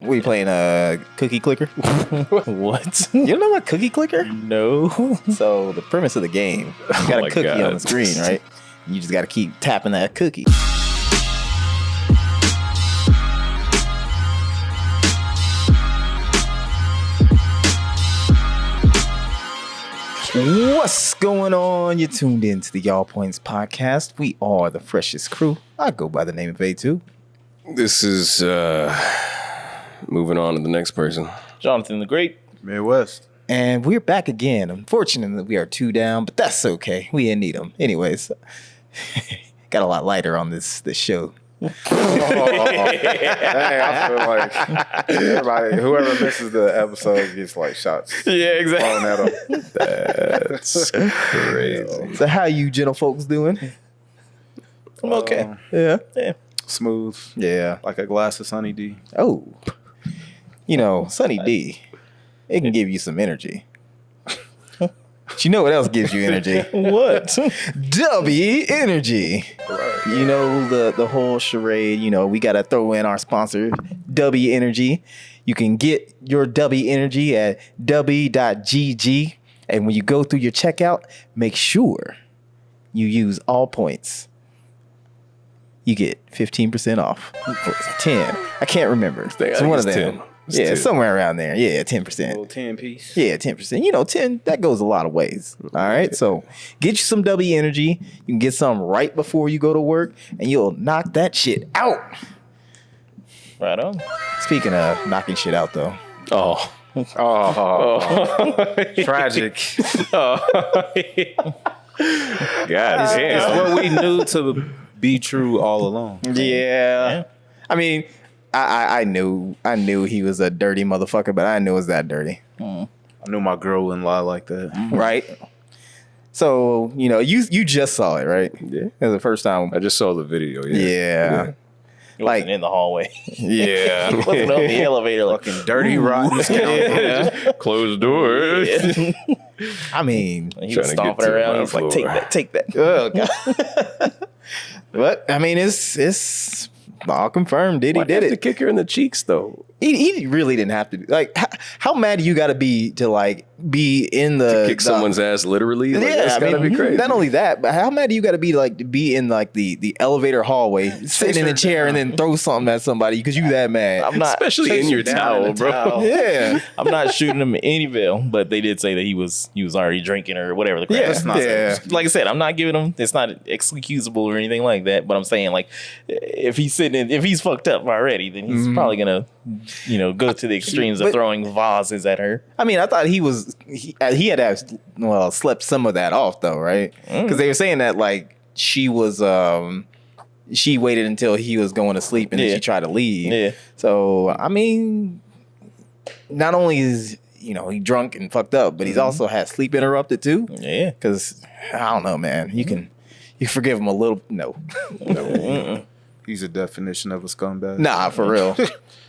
We playing a cookie clicker. What? You don't know what cookie clicker? No. So the premise of the game, you got a cookie on the screen, right? You just got to keep tapping that cookie. What's going on? You're tuned in to the Y'all Points podcast. We are the freshest crew. I go by the name of A2. This is moving on to the next person. Jonathan the Great. Midwest. And we're back again. Unfortunately, we are 2 down, but that's okay. We didn't need them. Anyways, got a lot lighter on this show. Dang, I feel like everybody, whoever misses the episode gets like shots. Yeah, exactly. Thrown at them. That's crazy. So how you gentle folks doing? I'm okay. Yeah. Smooth. Yeah. Like a glass of Sunny D. Oh. You know, Sunny D, it can give you some energy. But you know what else gives you energy? What? W Energy. You know, the whole charade, you know, we got to throw in our sponsor, W Energy. You can get your W Energy at w.gg. And when you go through your checkout, make sure you use all points. You get 15% off. Or 10. I can't remember. It's one of them. 10. Yeah, somewhere around there. Yeah, 10%. Little 10 piece. Yeah, 10%. You know, 10, that goes a lot of ways. All right. So get you some W Energy. You can get some right before you go to work, and you'll knock that shit out. Right on. Speaking of knocking shit out, though. Oh. Tragic. God damn. It's what we knew to be true all along. Yeah. I mean, I knew he was a dirty motherfucker, but I knew it was that dirty. I knew my girl wouldn't lie like that. Right? So, you know, you just saw it, right? Yeah. It was the first time. I just saw the video. Yeah. It Like- wasn't in the hallway. Yeah. It wasn't on the elevator. Like, Fucking dirty, rotten scoundrel. Closed door. I mean, he Trying was to stomping get to around. my He was like, floor. take that. oh, God. But, I mean, it's all confirmed. Diddy Why did have to it. kick her in the cheeks, though? He really didn't have to. Like, how mad do you got to be be in the Kick someone's ass literally? Like, that's I gotta mean, be crazy. not only that, but how mad do you got to be to be in like the elevator hallway, sitting in a chair, and then throw something at somebody because you that mad? I'm not. Especially in your towel, bro. Yeah, I'm not shooting him in any veil, but they did say that he was already drinking or whatever the crap. yeah, That's not yeah. Like I said, I'm not giving him. It's not excusable or anything like that. But I'm saying, like, if he's fucked up already, then he's probably gonna, go to the extremes of But- throwing vases at her. I mean, I thought he had slept some of that off though, right? Because they were saying that like she was she waited until he was going to sleep and then Yeah. she tried to leave. Yeah. So I mean, not only is he drunk and fucked up, but he's also had sleep interrupted too. Yeah. Because I don't know, man. You forgive him a little. No. He's a definition of a scumbag. Nah, for real.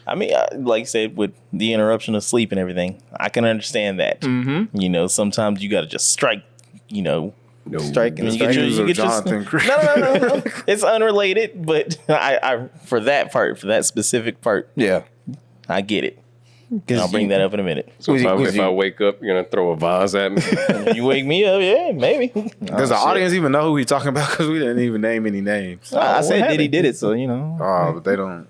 I mean, like I said, with the interruption of sleep and everything, I can understand that. Mm-hmm. Sometimes you got to just strike. No. Strike and You strike. get your- Jonathan Chris. No. It's unrelated, but I for that specific part, Yeah. I get it. I'll bring that up in a minute. So if I wake up, you're going to throw a vase at me? You wake me up, yeah, maybe. Does the audience even know who we talking about? Because we didn't even name any names. I said what Diddy happened? did it, so Oh, but they don't.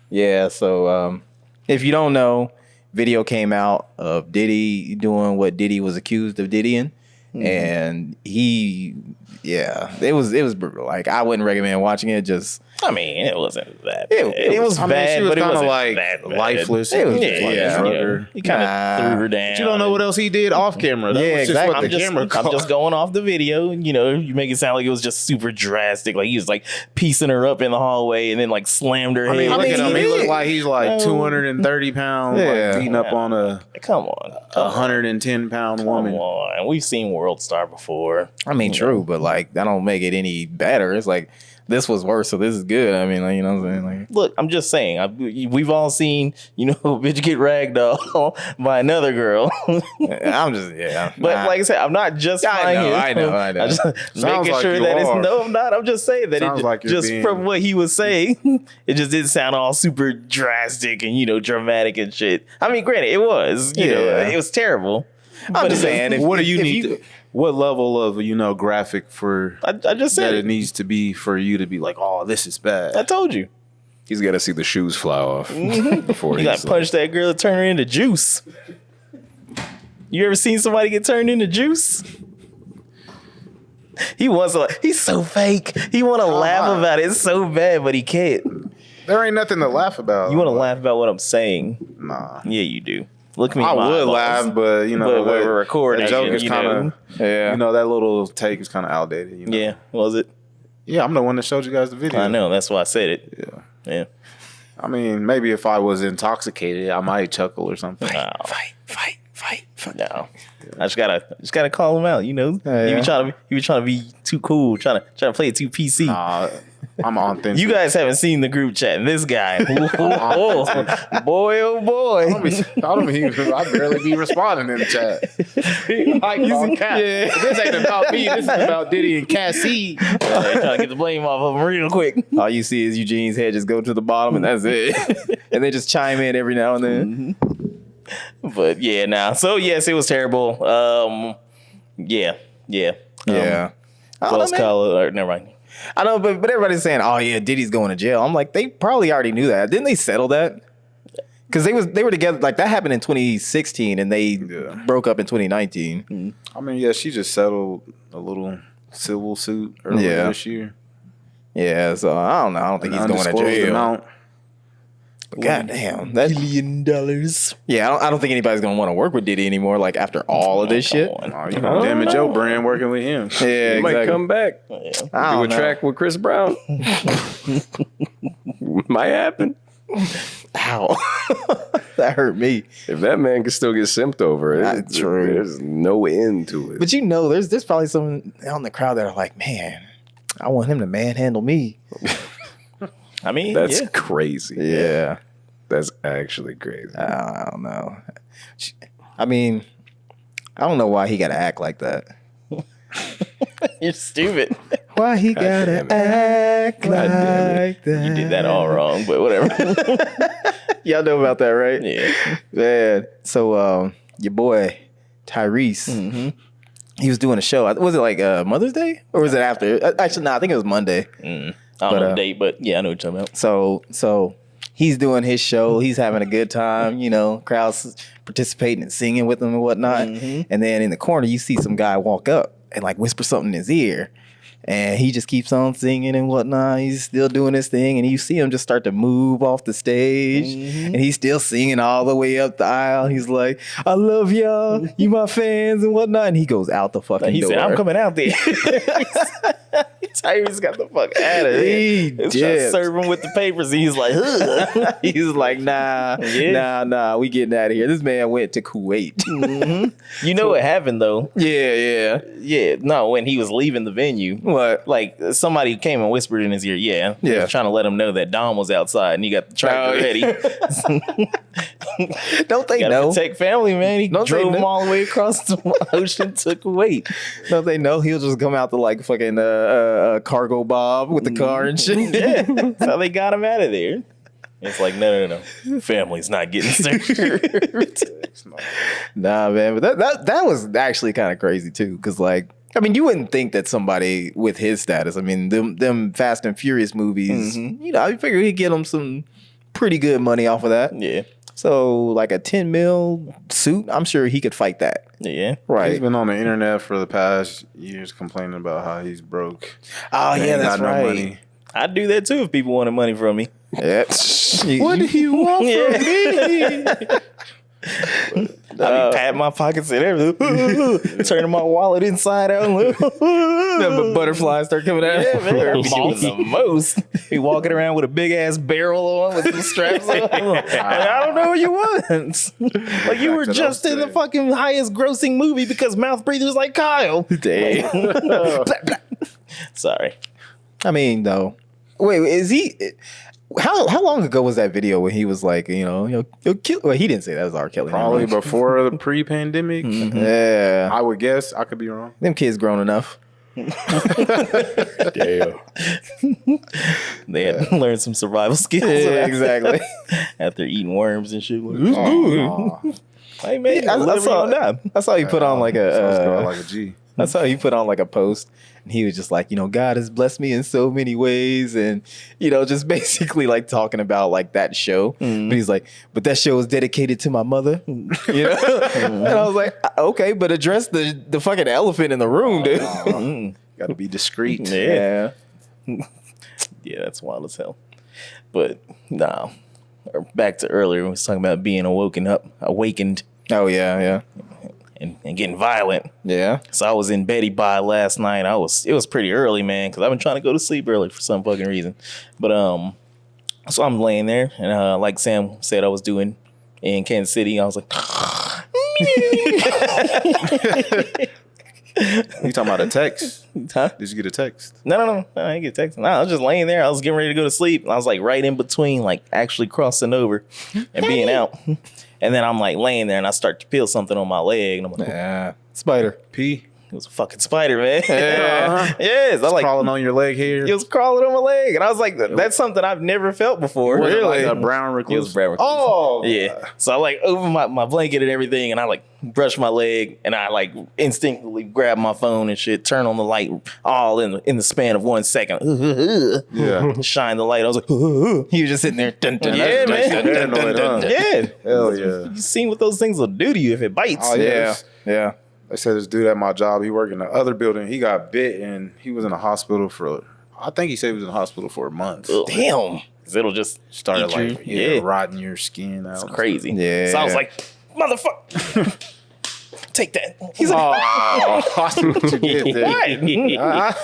Yeah, so if you don't know, video came out of Diddy doing what Diddy was accused of Diddying, and it was brutal. Like, I wouldn't recommend watching it. Just I mean, it wasn't that. It- bad. it was- I mean, bad, she was but it kind of wasn't like that bad. lifeless. It was Just just like yeah, drug you her. know, he kind of Nah. threw her down. But you don't know what else he did off camera. That Yeah, was just exactly. what the camera I'm caught. just going off the video. You make it sound like it was just super drastic. Like he was like piecing her up in the hallway and then like slammed her I mean, head. look at him. He he looked did. like he's like 230 pounds, Yeah. like beating up on a Come on. 110-pound Come woman. on. We've seen World Star before. I mean, true, but like that don't make it any better. It's like this was worse, so this is good. I mean, like, you know what I'm saying? Like, Look, I'm just saying. We've all seen, a bitch get ragdoll by another girl. I'm just But like I said, I'm not justifying him. I know. I'm just making like sure you that it's are. no, I'm not. I'm just saying that Sounds it like you're just being- from what he was saying, it just didn't sound all super drastic and dramatic and shit. I mean, granted, it was. It was terrible. I'm just saying. What do you need? What level of graphic for I just that said it needs to be for you to be like, oh, this is bad? I told you. He's got to see the shoes fly off before You got punched that girl, turn her into juice. You ever seen somebody get turned into juice? He's so fake. He want to laugh about it so bad, but he can't. There ain't nothing to laugh about. You want to laugh about what I'm saying? Nah. Yeah, you do. Look at me. I in my would eyeballs. laugh, but But we're recording, The joke is you kind know. of, Yeah. that little take is kind of outdated. Yeah, was it? Yeah, I'm the one that showed you guys the video. I know. That's why I said it. Yeah. Yeah. I mean, maybe if I was intoxicated, I might chuckle or something. No. fight. No. I just gotta call him out. He Yeah. be trying to be too cool, trying to play it too PC. I'm authentic. You guys haven't seen the group chat, and this guy, oh boy. I barely be responding in the chat. Like, this ain't about me. This is about Diddy and Cassie. Trying to get the blame off of him real quick. All you see is Eugene's head just go to the bottom, and that's it. And they just chime in every now and then. But yeah, now so yes, it was terrible. Yeah. Wells College, never mind. I know, but everybody's saying, "Oh yeah, Diddy's going to jail." I'm like, they probably already knew that. Didn't they settle that? Because they were together. Like that happened in 2016, and they broke up in 2019. I mean, yeah, she just settled a little civil suit earlier this year. Yeah, so I don't know. I don't think he's going to Undisclosed jail. amount. God damn, that $1 billion. yeah. I don't think anybody's gonna want to work with Diddy anymore. Like after all of this shit. Oh, you gonna damage your brand working with him. Yeah, He might come back. I Do don't a know. track with Chris Brown. Might happen. Ow, that hurt me. If that man can still get simped over, That's true. There's no end to it. But there's probably someone out in the crowd that are like, man, I want him to manhandle me. I mean, That's yeah. crazy. Yeah. That's actually crazy. I don't know. I mean, I don't know why he got to act like that. You're stupid. Why he got damn to it. act God damn like that? You did that all wrong, but whatever. Y'all know about that, right? Yeah. Man. So, your boy, Tyrese, he was doing a show. Was it like Mother's Day? Or was it after? Actually, no, I think it was Monday. I don't know the date, but yeah, I know what you're talking about. So he's doing his show. He's having a good time, crowds participating and singing with him and whatnot. And then in the corner, you see some guy walk up and like whisper something in his ear. And he just keeps on singing and whatnot. He's still doing his thing. And you see him just start to move off the stage. And he's still singing all the way up the aisle. He's like, I love y'all. You my fans and whatnot. And he goes out the fucking He door. said, I'm coming out there. Tyrese got the fuck out of there. He Trying to dipped. serve him with the papers. And he's like, ugh. He's like, nah, we getting out of here. This man went to Kuwait. You know what happened though? Yeah. Yeah, no, when he was leaving the venue. What? Like somebody came and whispered in his ear, He was trying to let him know that Dom was outside and he got the tractor ready. Don't they Gotta know? protect family, man. He Don't they drove him know? all the way across the ocean to Kuwait. Don't they know he'll just come out to like fucking cargo bob with the car and shit? Yeah, that's how they got him out of there. It's like, no. Family's not getting served. Nah, man, but that was actually kind of crazy too, because like, I mean, you wouldn't think that somebody with his status, I mean, them Fast and Furious movies, I figure he'd get him some pretty good money off of that. Yeah. So like a 10 mil suit, I'm sure he could fight that. Yeah. Right. He's been on the internet for the past years complaining about how he's broke. Oh He yeah, ain't that's got right. no money. I'd do that too if people wanted money from me. Yeah. What do you want from me? I'd be patting my pockets and everything. Turning my wallet inside out. The butterflies start coming out. Yeah, man. I'd be doing the most. Be walking around with a big ass barrel on with some straps on. Like, I don't know what you want. Like you were Back to just those in the days. fucking highest grossing movie because mouth breathers like Kyle. Damn. Sorry. I mean, though, Wait, is he? How long ago was that video when he was like, he'll kill? Well, he didn't say that was R. Kelly. Probably before the pre-pandemic. Yeah, I would guess. I could be wrong. them kids grown enough. Damn. They had to learn some survival skills. Yeah, exactly. After eating worms and shit. Oh, Hey man, I saw he put on like like a G. I saw he put on like a post, and he was just like, God has blessed me in so many ways, and just basically like talking about like that show. But he's like, but that show is dedicated to my mother, And I was like, okay, but address the fucking elephant in the room, dude. Got to be discreet. Yeah. Yeah, that's wild as hell. But nah, back to earlier, we was talking about being awakened, Oh yeah, and getting violent. yeah. So I was in Betty by last night. It was pretty early, man, because I've been trying to go to sleep early for some fucking reason. But so I'm laying there, and like Sam said, I was doing in Kansas City. I was like, You talking about a text? huh? Did you get a text? No, I didn't get text. No, I was just laying there. I was getting ready to go to sleep. And I was like right in between, like actually crossing over and being out. And then I'm like laying there, and I start to feel something on my leg, and I'm like, Yeah, spider. P. it was a fucking spider, man. Yeah. Yes, I like. Crawling on your leg here. It was crawling on my leg, and I was like, "That's something I've never felt before." Was it Really? like a brown It recluse. was brown recluse. Oh, Yeah. So I like open my blanket and everything, and I like brush my leg, and I like instinctively grab my phone and shit, turn on the light all in the span of 1 second. Yeah. Shine the light. I was like, He was just sitting there. Dun, dun, yeah, dun, man. dun, dun, dun, dun, dun. Yeah. Hell yeah. You seen what those things will do to you if it bites. Oh, Yeah, yeah. They said this dude at my job, he worked in the other building. He got bit and he was in the hospital I think he said he was in the hospital for a month. Ugh. Damn. 'Cause it'll just Started eat like, you. rotting your skin out. It's crazy. Yeah. So I was like, motherfucker, take that. He's like, Oh, what you did there. what?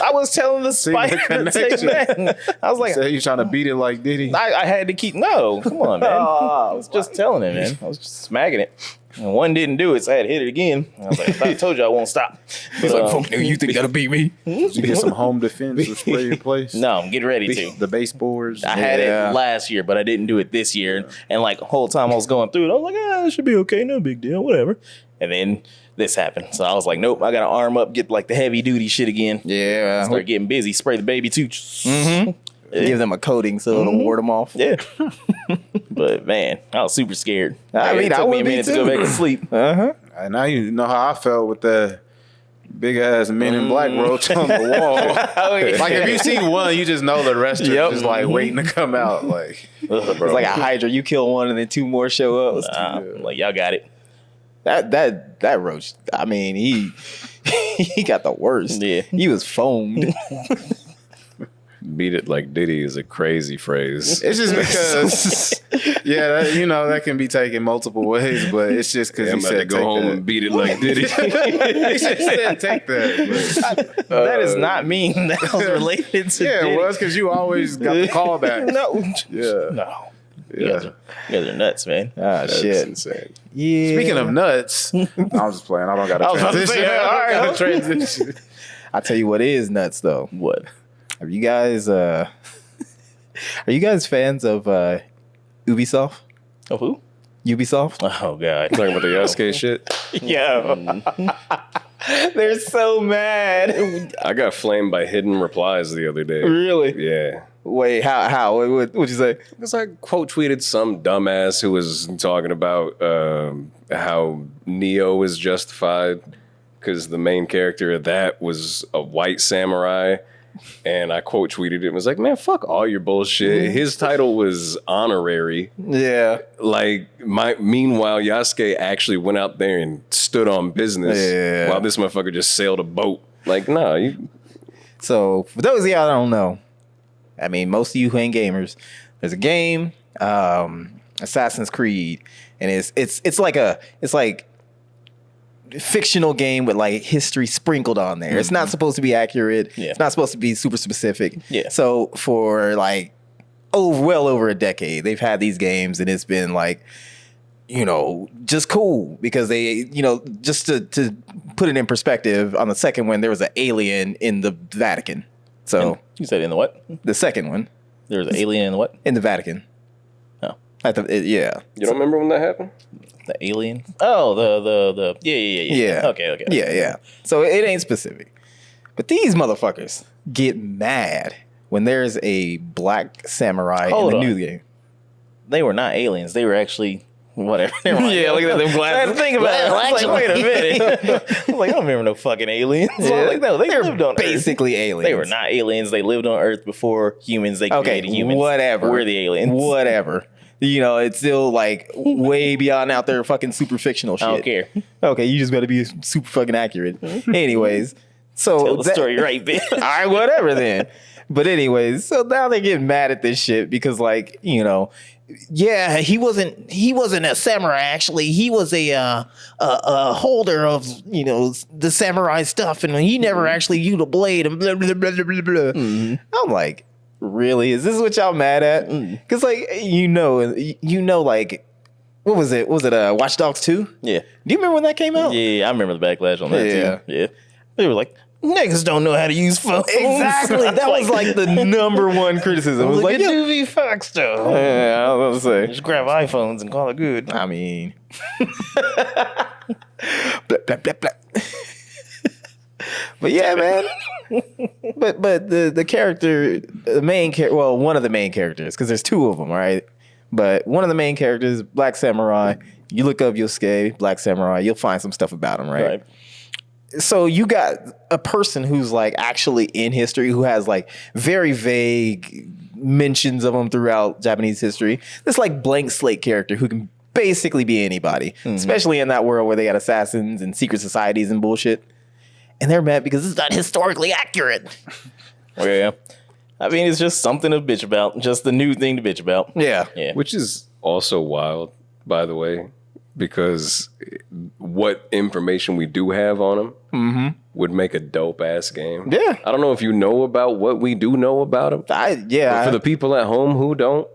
I was telling the spider to take that. I was like, Say you trying to beat it like Diddy. I had to keep. No, come on, man. I was just telling it, man. I was just smacking it. And one didn't do it, so I had to hit it again. I was like, I told you I won't stop. He's But, like, fuck you, you think that'll beat me? Did you get some home defense or spray your place? no, I'm getting ready to. The baseboards. I had Yeah. it last year, but I didn't do it this year. And like the whole time I was going through it, I was like, it should be okay, no big deal, whatever. And then this happened. So I was like, nope, I got to arm up, get like the heavy duty shit again. Yeah. Start getting busy, spray the baby too. Give them a coating so it'll ward them off. Yeah. But man, I was super scared. I mean, it I took me would a be minute to go too. back to sleep. And now you know how I felt with the big ass Men in Black roach on the wall. Like if you see one, you just know the rest are Yep. just like waiting to come out. Like, It's like a Hydra. You kill one and then two more show up. Like y'all got it. That roach. I mean, he got the worst. Yeah. He was foamed. Beat it like Diddy is a crazy phrase. it's just because, that can be taken multiple ways, but it's just because I'm he about to said go take home that. and beat it like Diddy. He said take that. But, That does not mean that was related to yeah, Diddy. it was because you always got the callback. No. Yeah. No. You Yeah. guys are nuts, man. Ah, That's shit. insane. Yeah. Speaking of nuts, I'm just playing. I don't got I was to about to transition. say, all right, I don't huh? got to transition. I tell you what is nuts though. What? Are you guys are you guys fans of Ubisoft? Of who? Ubisoft? Oh God. Talking about the Yasuke shit. Yeah. They're so mad. I got flamed by hidden replies the other day. Really? Yeah. Wait, how? What'd you say? Because I quote tweeted some dumbass who was talking about how Neo is justified because the main character of that was a white samurai. And I quote tweeted it and was like, man, fuck all your bullshit. His title was honorary. Yeah. Like, meanwhile, Yasuke actually went out there and stood on business Yeah. while this motherfucker just sailed a boat. Like, nah, you. So for those of y'all that don't know, I mean, most of you who ain't gamers, there's a game, Assassin's Creed, and it's like fictional game with like history sprinkled on there. It's not supposed to be accurate. Yeah. It's not supposed to be super specific. Yeah. So for like well over a decade, they've had these games, and it's been like, just cool because they, just to put it in perspective, on the second one there was an alien in the Vatican. So You said in the what? the second one There was an alien in the what? in the Vatican. Oh, Yeah. You don't remember when that happened? the alien. Oh, the Yeah. Okay. Yeah. So it ain't specific. But these motherfuckers get mad when there's a black samurai Hold in the on. new game. They were not aliens. They were actually whatever. Never mind. Yeah, look at them glasses. I had to think about it. I was like, wait a minute. I was like, I don't remember no fucking aliens. So I was like, no, they lived on Earth. Basically aliens. They were not aliens. They lived on Earth before humans. They created humans. Whatever. We're the aliens. Whatever. You know, it's still like way beyond out there fucking super fictional shit. I don't care. Okay, you just better be super fucking accurate. Anyways, so Tell the story right, bitch. All right, whatever then. But anyways, so now they're getting mad at this shit because, like, you know, yeah, he wasn't a samurai. Actually, he was a holder of, you know, the samurai stuff, and he never actually used a blade and blah blah blah blah blah blah. I'm like, really? Is this what y'all mad at? Because like you know, like what was it? Was it Watch Dogs 2? Yeah. Do you remember when that came out? Yeah, I remember the backlash on that Yeah. too. Yeah. They were like, niggas don't know how to use phones. Exactly. That was like the number one criticism. It was Look like, at yeah, Doobie Fox though. I was gonna say. Just grab iPhones and call it good. I mean, blah, blah, blah, blah. But yeah, man. But the character, the main character, well, one of the main characters, because there's two of them, right? But one of the main characters, Black Samurai. You look up Yosuke, Black Samurai, you'll find some stuff about him, right? So you got a person who's like actually in history, who has like very vague mentions of him throughout Japanese history. This like blank slate character who can basically be anybody, especially in that world where they got assassins and secret societies and bullshit. And they're mad because it's not historically accurate. Yeah. I mean, it's just something to bitch about. Just the new thing to bitch about. Yeah. Yeah. Which is also wild, by the way, because what information we do have on him would make a dope ass game. Yeah. I don't know if you know about what we do know about him. But for the people at home who don't,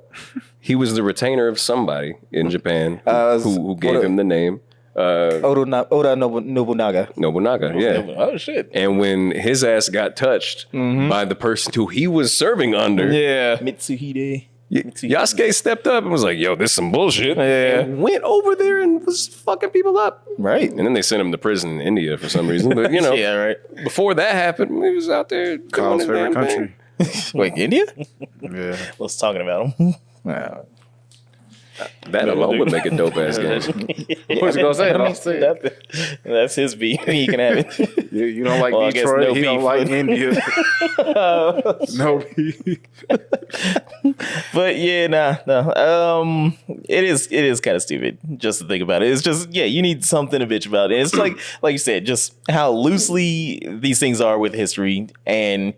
he was the retainer of somebody in Japan who gave him the name. Oda Nobunaga. Nobunaga, yeah. Oh, shit. And when his ass got touched by the person who he was serving under, Yeah. Mitsuhide. Yasuke stepped up and was like, yo, this is some bullshit. Yeah. And went over there and was fucking people up. Right. And then they sent him to prison in India for some reason. But, you know, Yeah, right. before that happened, he was out there doing Kyle's his favorite damn country. thing. Wait, India? Yeah. Let's talking about him. Wow. That alone would make a dope ass game. What you gonna say? I'll say it. That's his beef. He can have it. You don't like Well, I guess Detroit. no He don't beef. like India. No beef. But yeah, nah. It is kind of stupid just to think about it. It's just, yeah, you need something to bitch about. And it's like you said, just how loosely these things are with history. And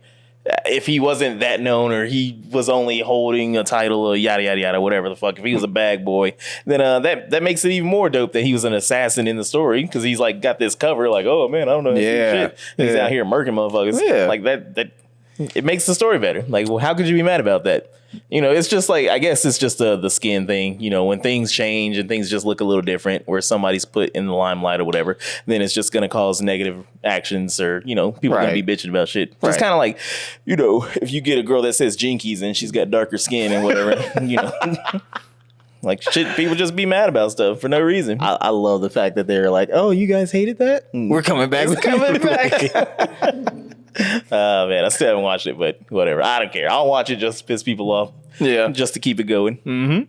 if he wasn't that known, or he was only holding a title or yada yada yada, whatever the fuck, if he was a bag boy, then that makes it even more dope that he was an assassin in the story, because he's like got this cover like, oh man, I don't know how to do Yeah. shit. He's out here murking motherfuckers. Yeah. Like that it makes the story better. Like, well, how could you be mad about that? You know, it's just like, I guess it's just the skin thing. You know, when things change and things just look a little different, where somebody's put in the limelight or whatever, then it's just going to cause negative actions, or, you know, people are going to be bitching about shit. It's kind of like, you know, if you get a girl that says Jinkies and she's got darker skin and whatever, you know, like shit, people just be mad about stuff for no reason. I love the fact that they're like, oh, you guys hated that? We're coming back. We're coming back. Oh man, I still haven't watched it, but whatever. I don't care. I'll watch it just to piss people off. Yeah. Just to keep it going.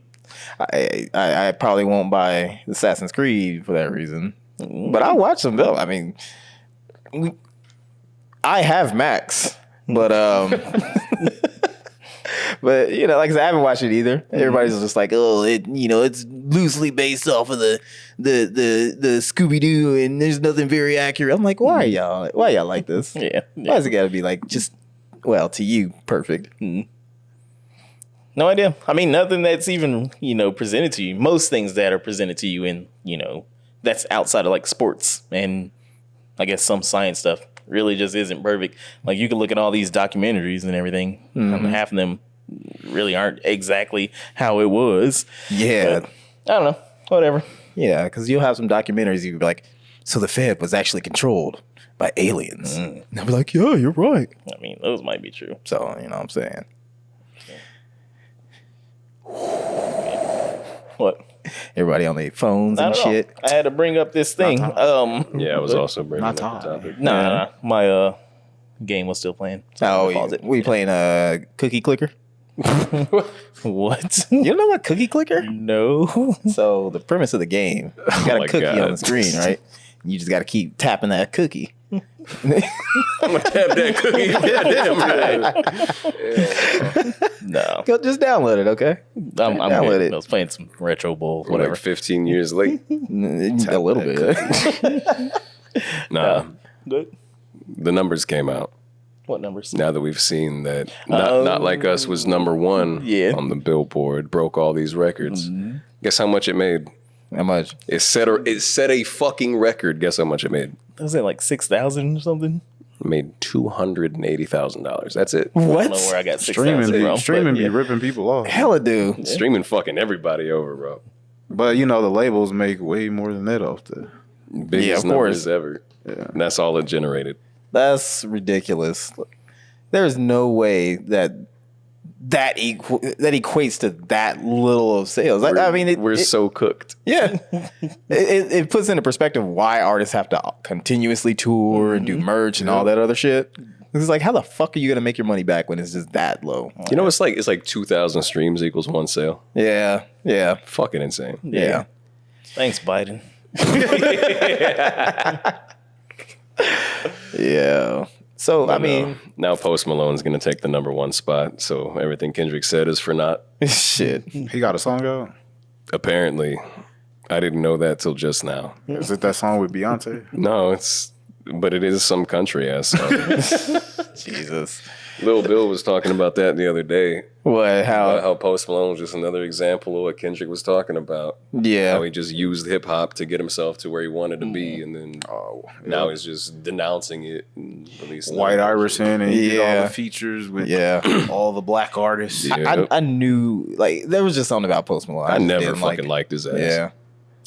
I probably won't buy Assassin's Creed for that reason, but I'll watch them though. I mean, I have Max, but but you know, like I said, I haven't watched it either. Everybody's just like, oh, it's loosely based off of the Scooby Doo, and there's nothing very accurate. I'm like, why y'all like this? Yeah. Why does it gotta be like just, well, to you, perfect? No idea. I mean, nothing that's even, you know, presented to you. Most things that are presented to you in, you know, that's outside of like sports and I guess some science stuff really just isn't perfect. Like, you can look at all these documentaries and everything. Half of them really aren't exactly how it was. Yeah. But I don't know. Whatever. Yeah, because you'll have some documentaries you'll be like, So the Fed was actually controlled by aliens. And I'd be like, yeah, you're right. I mean, those might be true. So, you know what I'm saying? What? Everybody on their phones I and don't know. shit. I had to bring up this thing. Yeah, I was also bringing up the Not topic. Nah. My game was still playing. So I Oh, paused it. we playing Cookie Clicker? What? You don't know about Cookie Clicker? No. So the premise of the game, you got my a cookie God. on the screen, right? You just got to keep tapping that cookie. I'm gonna tap that cookie. Yeah, damn right. No. Go just download it, okay? I'm Download good. it. I was playing some Retro Bowl, We're whatever. like 15 years late. A little bit. Nah, Good. the numbers came out. What numbers? Now that we've seen that Not Like Us was number one on the Billboard, broke all these records. Guess how much it made? How much? It set a fucking record. Guess how much it made? Was it like 6,000 or something? It made $280,000. That's it. I don't know What? where I got 6,000 from. Streaming but be ripping people off. Hella do. Streaming fucking everybody over, bro. But you know the labels make way more than that off the. Biggest Yeah, of numbers course. ever. Yeah. And that's all it generated. That's ridiculous. There's no way that equates to that little of sales. I mean, We're so cooked. yeah. it puts into perspective why artists have to continuously tour and do merch and all that other shit. It's like, how the fuck are you gonna make your money back when it's just that low? You know, it's like 2,000 streams equals one sale. Yeah, yeah, Fucking insane. yeah. Thanks, Biden. Yeah. So I mean, Now Post Malone's gonna take the number one spot. So everything Kendrick said is for naught. shit. He got a song out. Apparently, I didn't know that till just now. Is it that song with Beyonce? No, but it is some country ass song. Jesus. Lil Bill was talking about that the other day. What? About How? how Post Malone was just another example of what Kendrick was talking about. Yeah. How he just used hip hop to get himself to where he wanted to be, and then now he's just denouncing it. And releasing White that Iverson and he did all Yeah. the features with Yeah. all the black artists. Yeah. I knew, like, there was just something about Post Malone. I just never didn't fucking like. liked his ass. Yeah.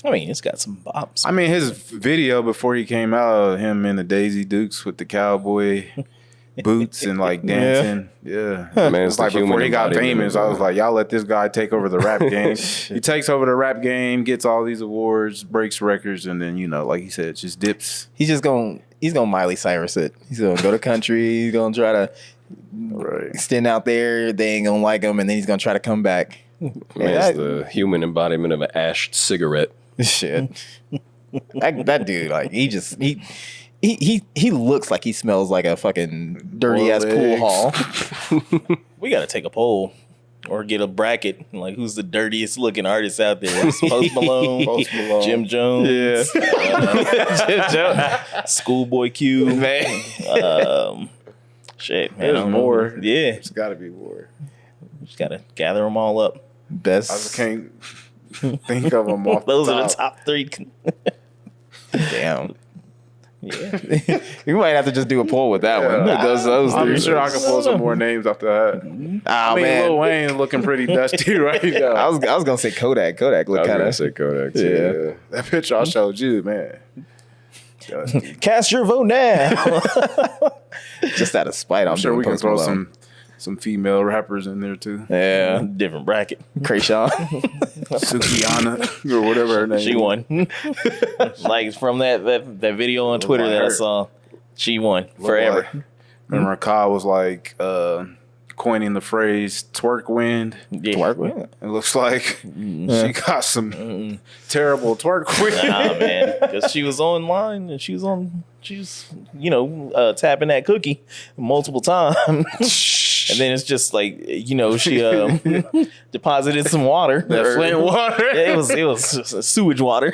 I mean, it's got some bops. I mean, his video before he came out, of him in the Daisy Dukes with the cowboy boots and like dancing. Yeah. Man, It's it's the like before human he got embodiment famous, of I was like, y'all let this guy take over the rap game. He takes over the rap game, gets all these awards, breaks records, and then, you know, like he said, just dips. He's gonna Miley Cyrus it. He's gonna go to country. He's gonna try to extend out there. They ain't gonna like him, and then he's gonna try to come back. Man's the human embodiment of an ashed cigarette. Shit. that dude, like, he looks like he smells like a fucking dirty ass pool hall. We got to take a poll or get a bracket. Like, who's the dirtiest looking artist out there? It's Post Malone, Jim Jones, Jim Jones, Schoolboy Q, man. Shit, man. There's more. Yeah, It's got to be more. just got to gather them all up. Best. I just can't think of them off Those the are the top. top three. Damn. Yeah. You might have to just do a poll with that one. Those I'm three. sure I can pull some more names off the hat. Ah, I mean, man. Lil Wayne looking pretty dusty right now. I was gonna say Kodak. Kodak I look was kind gonna of. say Kodak. Too, That picture I showed you, man. Cast your vote now. Just out of spite. I'm I'm sure doing we can Post throw Malone. some female rappers in there too. Yeah, Different bracket. Krayshawn. Sukiana or whatever her name. She won. Like from that video on Twitter that I her. saw, she won forever. Remember Kyle was like coining the phrase twerk wind. Yeah. Twerk with it. It looks like she got some terrible twerk wind. Nah, man, because she was online and she was tapping that cookie multiple times. And then it's just like, she deposited some water. That Flint water. It was just sewage water.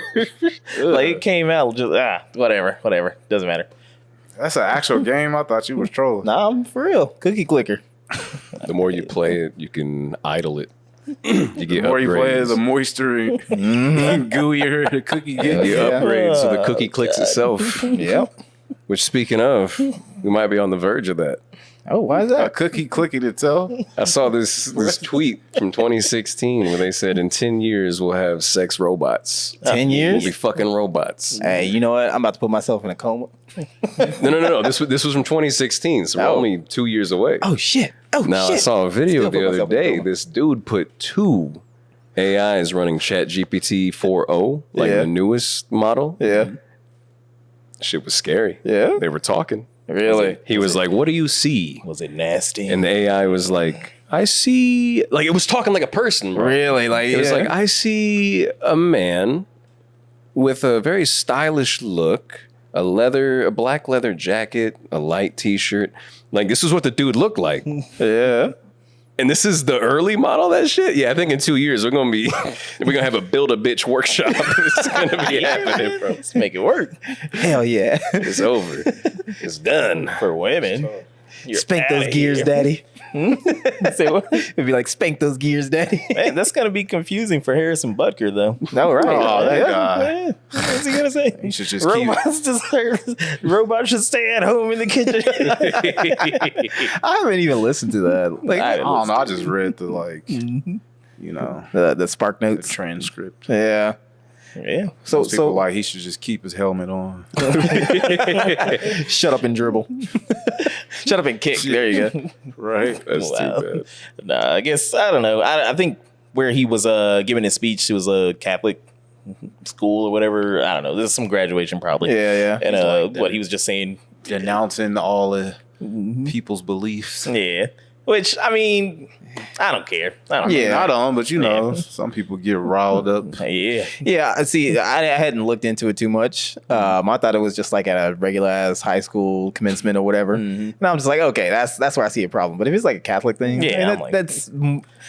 Like it came out just whatever. Doesn't matter. That's an actual game. I thought you was trolling. Nah, I'm for real. Cookie clicker. The more you play it, you can idle it. You get The more you play it, upgrades. the moister and gooier the cookie gets. You upgrade so the cookie clicks itself. Yep. Which, speaking of, we might be on the verge of that. Oh, why is A that? cookie clicking itself. I saw this tweet from 2016 where they said in 10 years we'll have sex robots. 10 We'll years? be fucking robots. Hey, you know what? I'm about to put myself in a coma. No. This was from 2016, so we're Oh. only 2 years away. Oh, shit. Oh, Now shit. I saw a video Still put the other myself in a day. coma. This dude put 2 AIs running ChatGPT 4.0, like Yeah. the newest model. Yeah. Shit was scary. Yeah? They were talking. Really? He was like, "What do you see?" Was it nasty? And the AI was like, "I see." Like it was talking like a person, bro. Really? Like, It was like, "I see a man with a very stylish look, a black leather jacket, a light t-shirt. Like this is what the dude looked like." yeah. And this is the early model of that shit? Yeah, I think in 2 years we're gonna have a Build-A-Bitch workshop. It's gonna be happening, bro. Let's make it work Hell yeah. It's over. It's done. for women. You're Spank those outta gears, here. daddy. Say what? It'd be like, spank those gears, daddy. Man, that's gonna be confusing for Harrison Butker, though. No, right. Oh, that guy. Yeah. What's he gonna say? You should just keep. Robots should stay at home in the kitchen. I haven't even listened to that. Like, I don't know. I just read the the Spark the Notes. transcript. Yeah. Yeah. So, Most people like he should just keep his helmet on. shut up and dribble. Shut up and kick. There you go. Right. That's Wow. too bad. Nah, I guess I don't know. I think where he was giving his speech, it was a Catholic school or whatever. I don't know. This is some graduation probably. Yeah, yeah. And what he was just saying. Denouncing all the people's beliefs. Yeah. Which I mean, I don't care. I don't. Yeah. I don't, but you know, some people get riled up. Care. Yeah. Yeah, see, I hadn't looked into it too much. I thought it was just like at a regular ass high school commencement or whatever. And I'm just like, okay, that's where I see a problem. But if it's like a Catholic thing, Yeah, I mean, I'm like, that's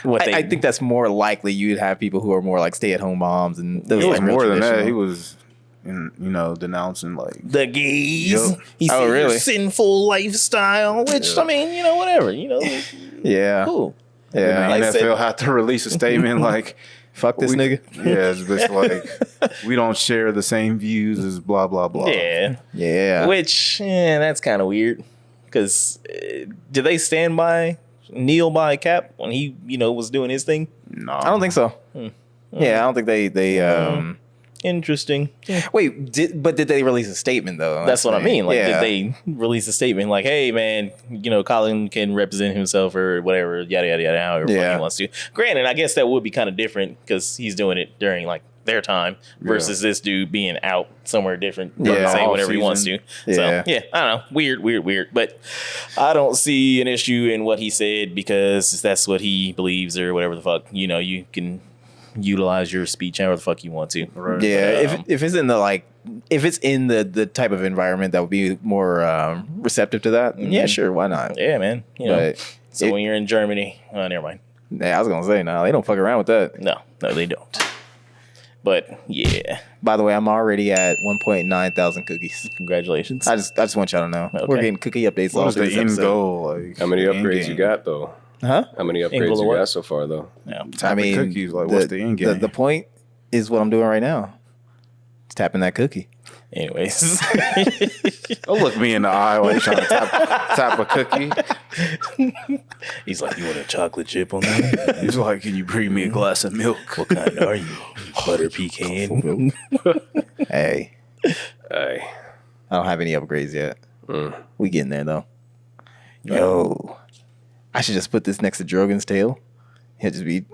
what I they- think that's more likely you'd have people who are more like stay at home moms and those It was like real more than that. traditional. He was, denouncing like. The gays. Yup. He said Oh, really? your sinful lifestyle, which I mean, whatever, Yeah, cool. yeah. Like The I said- NFL had to release a statement like, Fuck this nigga. Yeah, it's just like we don't share the same views as blah blah blah. Yeah. Yeah. Which, that's kind of weird. Because did they kneel by Cap when he, was doing his thing? No, I don't think so. Yeah, I don't think they Interesting. wait, did they release a statement though? That's what I mean. Like, yeah. did they release a statement like, hey, man, Colin can represent himself or whatever, yada, yada, yada, however Yeah. he wants to. Granted, I guess that would be kind of different because he's doing it during, like, their time versus this dude being out somewhere different, Yeah, saying off whatever he wants season. to. Yeah. So, yeah, I don't know. Weird. But I don't see an issue in what he said because that's what he believes or whatever the fuck. You can utilize your speech however the fuck you want to. Right. Yeah, But, if it's in the type of environment that would be more receptive to that, yeah, sure, why not? Yeah, man. But So it- when you're in Germany, never mind. Yeah, I was gonna say, no, they don't fuck around with that. No, they don't. But yeah, By the way, I'm already at 1.9 thousand cookies. congratulations. I just want y'all to know we're Okay. getting cookie updates. What all is through the this end episode. goal? Like How many the upgrades end you game? got though? Huh? How many goal upgrades of you what? got so far though? Yeah. Type of cookies. Like what's the end game? The point is what I'm doing right now. It's tapping that cookie. Anyways, Don't look me in the eye while you're trying to tap a cookie. he's like, "You want a chocolate chip on that? He's like, "Can you bring me a glass of milk?" What kind are you? Butter pecan? Hey, Aye. I don't have any upgrades yet. Mm. We getting there though. Yo, I should just put this next to Drogan's tail. He'll just be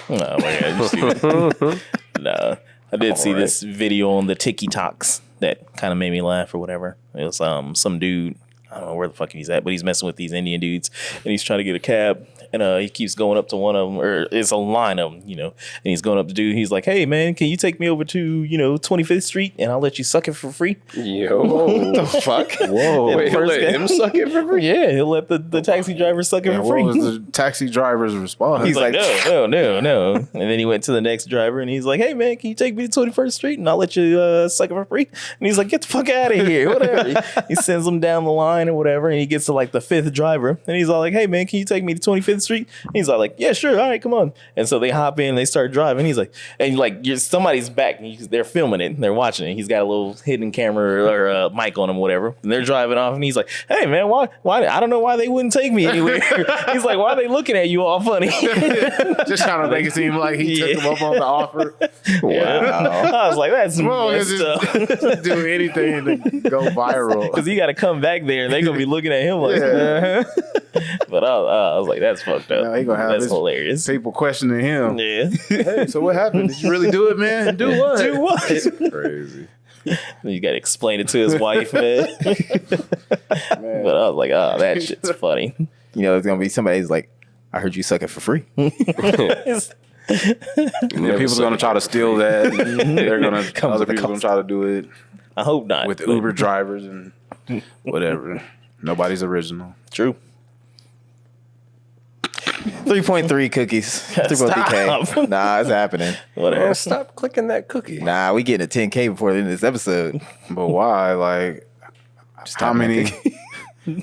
Oh my god! Nah, I did see this video on the TikToks that kind of made me laugh or whatever. It was some dude. I don't know where the fuck he's at, but he's messing with these Indian dudes, and he's trying to get a cab, and he keeps going up to one of them, or it's a line of them, and he's going up to dude. He's like, "Hey man, can you take me over to 25th Street, and I'll let you suck it for free." Yo. what the fuck? Whoa. Wait, he'll First let guy- him suck it for free? Yeah, he'll let the taxi driver suck it And for what free. was the taxi driver's response? He's like, like- no. And then he went to the next driver and he's like, hey, man, can you take me to 21st Street and I'll let you suck it for free? And he's like, get the fuck out of here. Whatever. He sends him down the line line or whatever, and he gets to like the 5th driver, and he's all like, "Hey man, can you take me to 25th Street?" And he's all like, "Yeah, sure, all right, come on." And so they hop in, and they start driving. He's like, and like somebody's back, and they're filming it, and they're watching it. He's got a little hidden camera or mic on him, whatever, and they're driving off, and he's like, "Hey man, why? I don't know why they wouldn't take me anywhere." He's like, "Why are they looking at you all funny?" Just trying to make it seem like he took him up on the offer. Wow. I was like, that's messed up. Do anything to go viral. Because he got to come back there, and they're gonna be looking at him like. But I was like, that's fucked up. No, he gonna have that's hilarious. People questioning him. Yeah. Hey, so what happened? Did you really do it, man? Do what? Do what? Crazy. You got to explain it to his wife, man. But I was like, oh, that shit's funny. You know, it's gonna be somebody who's like, "I heard you suck it for free." Yeah, people's gonna try to steal that. They're gonna other people gonna try to do it I hope not. with Uber drivers and whatever. Nobody's original. True. 3.3 cookies. 3.3K. Nah, it's happening. Whatever. Man, stop clicking that cookie. Nah, we getting a 10K before the end of this episode. But why? Like, how many?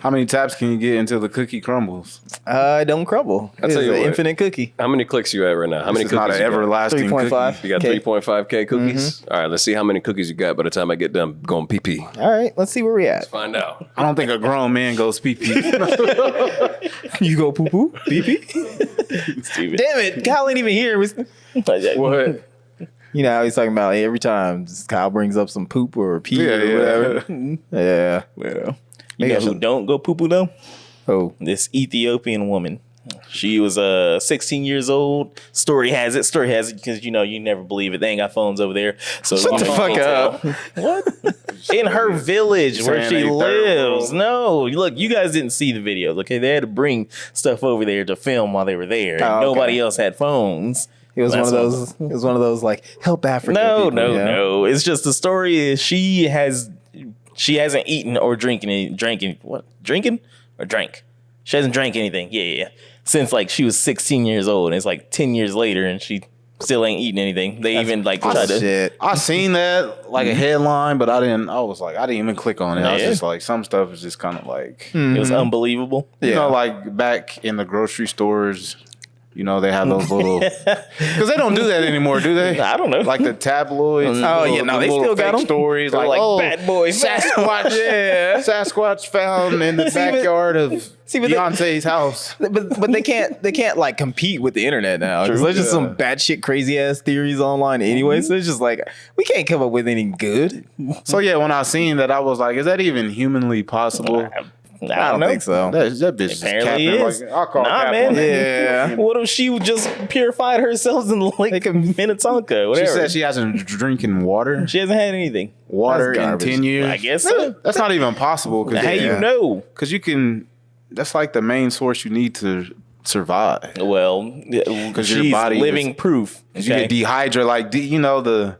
How many taps can you get until the cookie crumbles? It don't crumble. I'll It's tell you an what. infinite cookie. How many clicks you at right now? How many It's not cookies an you got? everlasting 3.5. cookie. You got K. 3.5K cookies? All right, let's see how many cookies you got by the time I get done going pee-pee. All right, let's see where we at. Find out. I don't think a grown man goes pee-pee. You go poo poo, pee pee. Stupid. Damn it, Kyle ain't even here. What? You know how he's talking about every time Kyle brings up some poop or pee Yeah, or yeah. whatever. Yeah. You Maybe know I who should- don't go poo-poo, though? Oh, This Ethiopian woman. She was 16 years old. Story has it because you know you never believe it. They ain't got phones over there. So shut the fuck up. What? In her village where Saying she they third lives. world. No, look, you guys didn't see the videos. Okay, they had to bring stuff over there to film while they were there. And Oh, okay. nobody else had phones. It was That's one of those. It was one of those like help Africa. No, people, you know? no. It's just the story is she hasn't eaten or drinking or drank. She hasn't drank anything. Yeah. Since like she was 16 years old, and it's like 10 years later, and she still ain't eating anything. They even like tried to. Shit. I seen that like a headline, but I didn't even click on it. I was Yeah. just like, some stuff is just kind of like, It was unbelievable. you Yeah. know, like back in the grocery stores, you know, they have those little, because they don't do that anymore, do they? I don't know. Like the tabloids. Oh, yeah, no, the they little still got fake 'em. stories. They're Like, like, bad boys. Sasquatch, Sasquatch found in the backyard of but they- Beyonce's house. But they can't like compete with the internet now. Because there's just some batshit crazy ass theories online anyway. So it's just like we can't come up with any good. So yeah, when I seen that, I was like, is that even humanly possible? I don't think so. That bitch is Apparently capping. is. Like, I'll call Nah, cap man. on that. Yeah. What if she just purified herself in like Minnetonka? She Whatever. said she hasn't drinking water. She hasn't had anything. Water That's in garbage. 10 years. I guess so. That's not even possible. How you know? Because you can. That's like the main source you need to survive. Well, Because she's your body living proof. You get dehydrated. Like the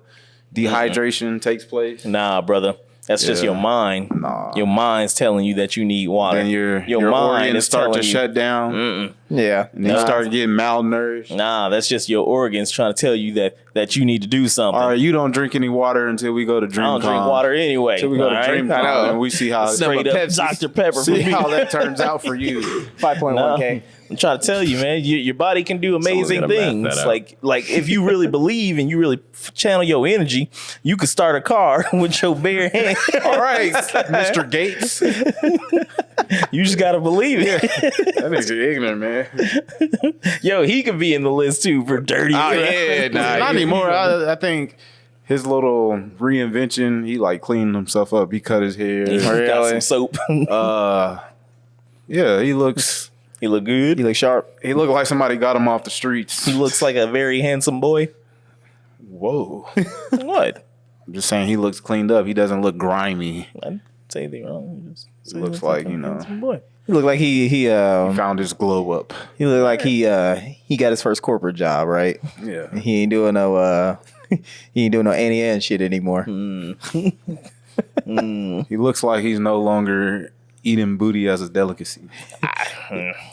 dehydration takes place. Nah, brother. That's just Yeah. your mind. Nah. Your mind's telling you that you need water. Then your mind organs is start to telling you- shut down. Yeah. And you start getting malnourished. Nah, that's just your organs trying to tell you that you need to do something. All right, you don't drink any water until we go to DreamCon. I don't drink water anyway. Until we go to all right? DreamCon, I know. and we see how Straight up Pepsi. Dr. Pepper for see me. how that turns out for you. 5.1K. I'm trying to tell you, man, your body can do amazing gotta math things. that out. Like if you really believe and you really channel your energy, you could start a car with your bare hand. All right, Mr. Gates. You just gotta believe it. That nigga ignorant, man. Yo, he could be in the list too for dirty. Not anymore. I think his little reinvention, he like cleaned himself up. He cut his hair. He got some soap. Yeah, he looks. He look good. You look sharp. He looked like somebody got him off the streets. He looks like a very handsome boy. Whoa. What? I'm just saying he looks cleaned up. He doesn't look grimy. I didn't say anything wrong. He just He looks like, you know, handsome boy. He looked like he found his glow up. he looked like he got his first corporate job, right? Yeah. He ain't doing no he ain't doing no Annie Ann shit anymore. He looks like he's no longer eating booty as a delicacy.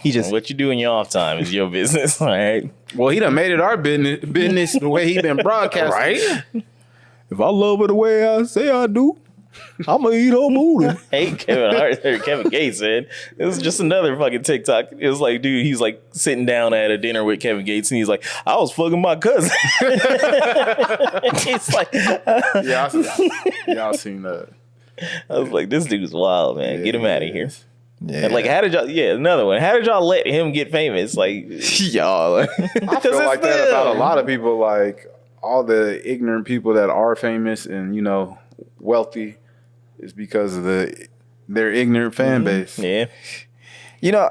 He just What you do in your off time is your business. All right. Well, he done made it our business the way he been broadcasting. If I love her the way I say I do, I'm gonna eat a moody. Hate Kevin Hart or Kevin Gates, man. It was just another fucking TikTok. It was like, dude, he's like sitting down at a dinner with Kevin Gates, and he's like, I was fucking my cousin. It's like, y'all seen that? I was like, this dude's wild, man. Get him out of here. Yeah. And like, how did y'all? Yeah, another one. How did y'all let him get famous? Like, y'all. I feel like that about a lot of people. Like all the ignorant people that are famous and wealthy is because of their ignorant fan base. yeah. You know,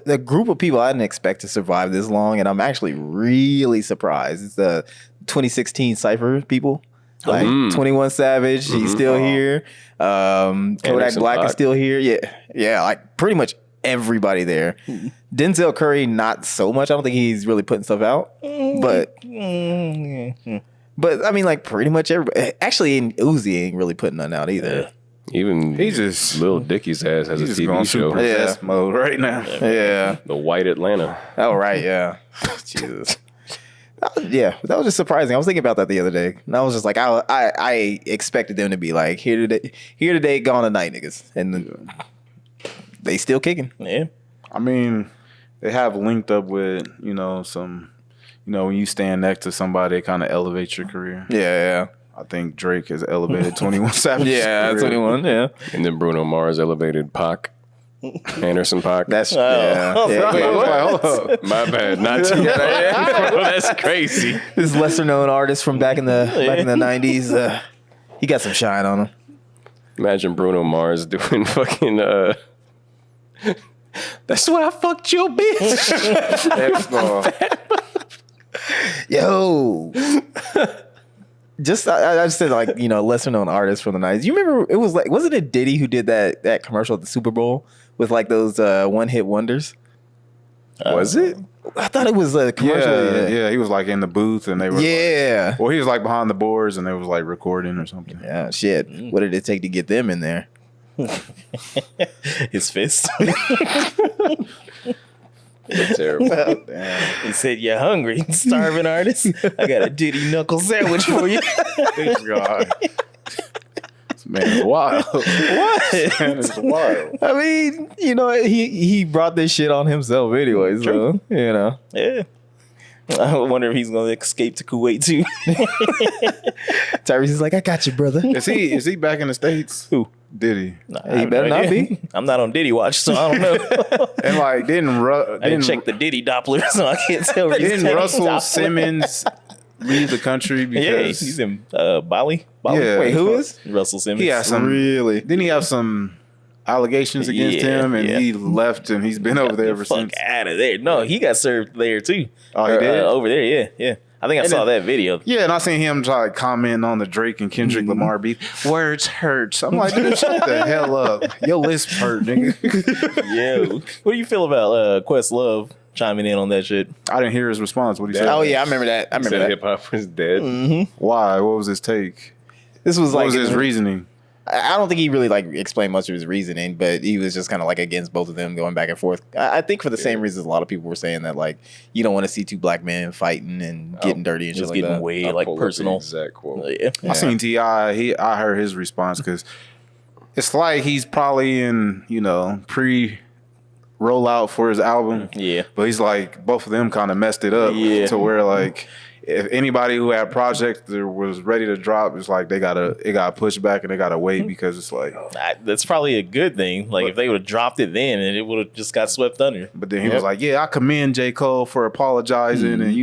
the group of people I didn't expect to survive this long, and I'm actually really surprised. It's the 2016 Cypher people. Like 21 Savage, he's still here. Kodak Anderson Black is Paak. still here. Yeah, like pretty much everybody there. Denzel Curry, not so much. I don't think he's really putting stuff out, but I mean, like pretty much everybody. Actually, Uzi ain't really putting nothing out either. Even He's just Lil Dicky's ass has a he's just TV going show. super fast mode right now. Yeah. The White Atlanta. Oh right, yeah. Jesus. Yeah, that was just surprising. I was thinking about that the other day, and I was just like, I expected them to be like here today, gone tonight, niggas, and then they still kicking. Yeah. I mean, they have linked up with some, when you stand next to somebody, it kind of elevates your career. Yeah, I think Drake has elevated 21 Savage. yeah, 21. Yeah, And then Bruno Mars elevated Pac. Anderson Pac. that's Oh. yeah. Right. Wait, hold up. My bad. Not too bad. Bro, that's crazy. This lesser known artist from back in the 90s. He got some shine on him. Imagine Bruno Mars doing fucking that's why I fucked your bitch. Yo. Just I just said like lesser known artists from the 90s. You remember it was like wasn't it Diddy who did that commercial at the Super Bowl with like those one hit wonders? Was it? I thought it was a commercial. Yeah, he was like in the booth and they were Yeah. well, he was like behind the boards and they was like recording or something. Yeah, shit. What did it take to get them in there? His fist. That's terrible. Damn. He said, "You're hungry, starving artist. I got a Diddy knuckle sandwich for you." Thank God. This man is wild. What? Man is wild. I mean, he brought this shit on himself anyway, so Yeah. I wonder if he's gonna escape to Kuwait too. Tyrese is like, I got you, brother. Is he back in the States? Who? Diddy. He better not be. I'm not on Diddy watch, so I don't know. And like I didn't check the Diddy Doppler, so I can't tell. didn't Russell Simmons leave the country Yeah, because he's in Bali. Yeah. Wait, who is? Russell Simmons? he had some Really? Didn't he have some allegations against Yeah, him and yeah. he left and he's been over there ever Fuck since? out of there. No, he got served there too. Oh, he did? Over there, yeah. I think I saw that video. Yeah, and I seen him try to comment on the Drake and Kendrick Lamar beef. Words hurts. I'm like, dude, shut the hell up. Your lisp hurt, nigga. Yeah. What do you feel about Questlove chiming in on that shit? I didn't hear his response. What he said? Oh yeah, I remember that. I remember Said that. hip hop was dead. Why? What was his take? This was What like was his reasoning? I don't think he really like explained much of his reasoning, but he was just kind of like against both of them going back and forth. I think for the same reasons a lot of people were saying that like you don't want to see two black men fighting and getting dirty and shit Just like getting that. way I'll like pull up the personal. exact quote. Yeah. I seen T.I. I heard his response because it's like he's probably in pre rollout for his album. Yeah. But he's like both of them kind of messed it up Yeah. to where like if anybody who had projects that was ready to drop, it's like it got pushed back and they gotta wait because it's like. That's probably a good thing. Like if they would have dropped it then, and it would have just got swept under. But then he was like, "Yeah, I commend J. Cole for apologizing and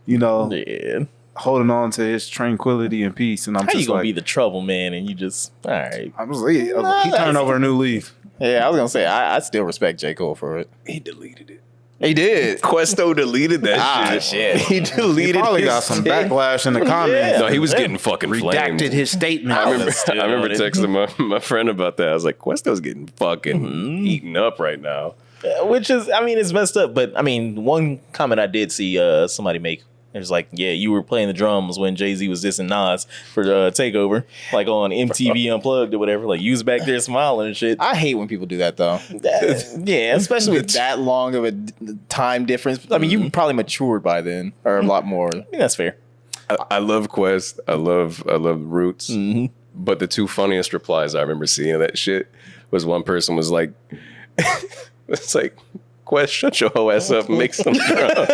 Yeah. holding on to his tranquility and peace." And I'm How you just gonna like, be the trouble man and you just all right? I was like, he turned over a new leaf. Yeah, I was gonna say I still respect J. Cole for it. He deleted it. He did. Questo deleted that shit. He He deleted. probably his got some shit. backlash in the comments. No, he was getting fucking flamed. Redacted his statement. I remember, Still I remember on it. texting my friend about that. I was like, Questo's getting fucking eaten up right now. Which is, I mean, it's messed up. But I mean, one comment I did see somebody make. It was like, yeah, you were playing the drums when Jay-Z was dissing Nas for Takeover, like on MTV Unplugged or whatever. Like, you was back there smiling and shit. I hate when people do that though. Yeah, Especially with that long of a time difference. I mean, you probably matured by then, or a lot more. I think that's fair. I love Quest. I love Roots. But the two funniest replies I remember seeing of that shit was one person was like, it's like, Quest, shut your whole ass up and make some drums.